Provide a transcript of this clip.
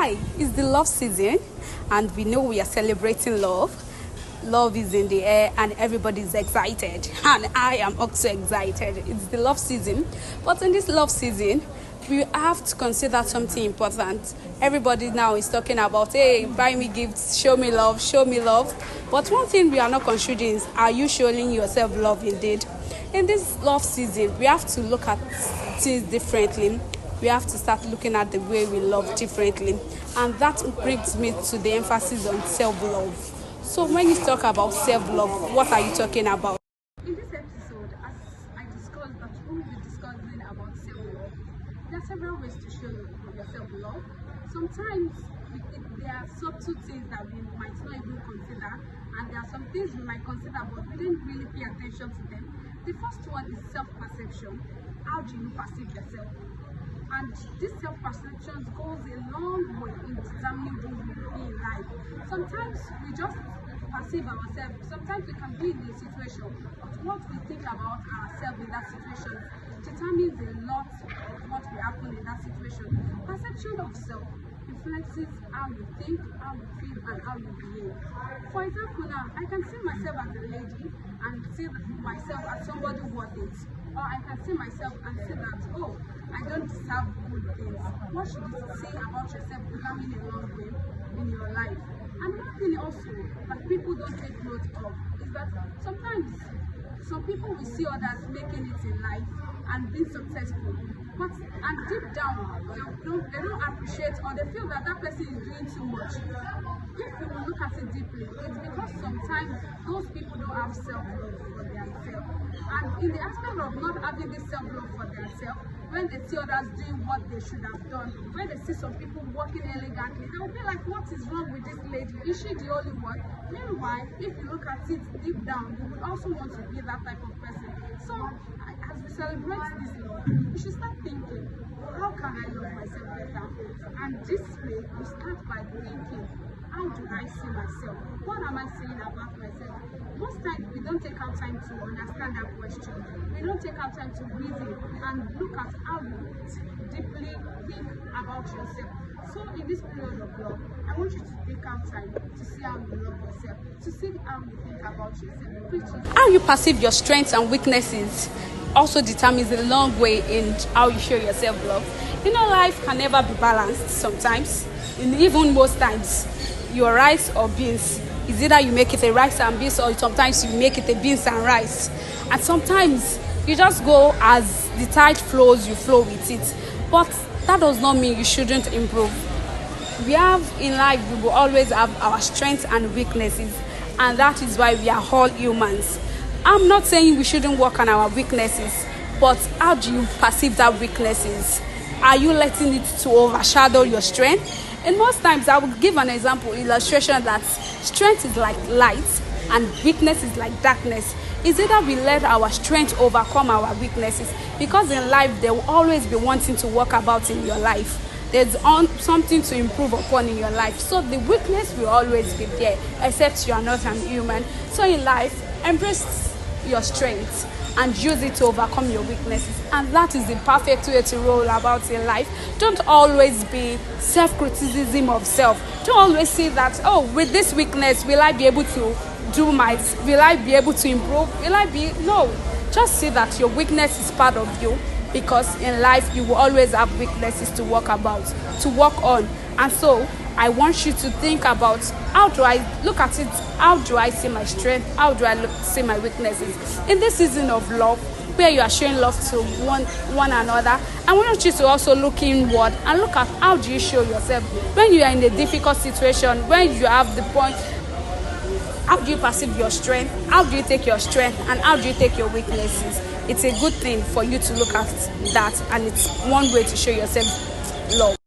Hi, it's the love season, and we know we are celebrating love. Love is in the air, and everybody is excited, and I am also excited. It's the love season, but in this love season, we have to consider something important. Everybody now is talking about, hey, buy me gifts, show me love, show me love. But one thing we are not considering is, are you showing yourself love indeed? In this love season, we have to look at things differently. We have to start looking at the way we love differently. And that brings me to the emphasis on self-love. So when you talk about self-love, what are you talking about? In this episode, as I discussed, that we will be discussing about self-love. There are several ways to show your self-love. Sometimes there are subtle things that we might not even consider, and there are some things we might consider but we didn't really pay attention to them. The first one is self-perception. How do you perceive yourself? And this self-perception goes a long way in determining who we will be in life. Sometimes we just perceive ourselves. Sometimes we can be in a situation, but what we think about ourselves in that situation determines a lot of what will happen in that situation. Perception of self influences how you think, how you feel, and how you behave. For example, now I can see myself as a lady and see myself as somebody worth it. Or I can see myself and say that, oh, I don't deserve good things. What should you say about yourself becoming a long way in your life? And one thing also that people don't take note of is that sometimes some people will see others making it in life and being successful, but and deep down they don't appreciate, or they feel that that person is doing too much. If you will look at it deeply, it's because sometimes those people don't have self-love for themselves. And in the aspect of not having this self-love for themselves, when they see others doing what they should have done, when they see some people walking elegantly, they will be like, what is wrong with this lady? Is she the only one? Meanwhile, if you look at it deep down, you would also want to be that type of person. So, as we celebrate this love, you should start thinking, how can I love myself better? And this way, you start by thinking, how do I see myself? What am I saying about myself? Most times we don't take our time to understand that question. We don't take our time to reason and look at how you deeply think about yourself. So in this period of love, I want you to take out time to see how you love yourself, to see how you think about yourself. How you perceive your strengths and weaknesses also determines a long way in how you show yourself love. You know, life can never be balanced sometimes. Even most times, your rice or beans, is either you make it a rice and beans, or sometimes you make it a beans and rice. And sometimes you just go as the tide flows, you flow with it. But that does not mean you shouldn't improve. We have in life, we will always have our strengths and weaknesses, and that is why we are all humans. I'm not saying we shouldn't work on our weaknesses, but how do you perceive that weaknesses? Are you letting it to overshadow your strength? And most times, I will give an example, illustration that strength is like light and weakness is like darkness. It's either we let our strength overcome our weaknesses, because in life, there will always be wanting to work about in your life. There's something to improve upon in your life. So the weakness will always be there, except you are not an human. So in life, embrace your strength and use it to overcome your weaknesses. And that is the perfect way to roll about in life. Don't always be self-criticism of self. Don't always say that, oh, with this weakness, will I be able to will I be able to improve? No. Just see that your weakness is part of you, because in life, you will always have weaknesses to work on. And so, I want you to think about, how do I look at it? How do I see my strength? How do I see my weaknesses? In this season of love, where you are showing love to one another, I want you to also look inward and look at, how do you show yourself when you are in a difficult situation, when you have the point. How do you perceive your strength? How do you take your strength? And how do you take your weaknesses? It's a good thing for you to look at that, and it's one way to show yourself love.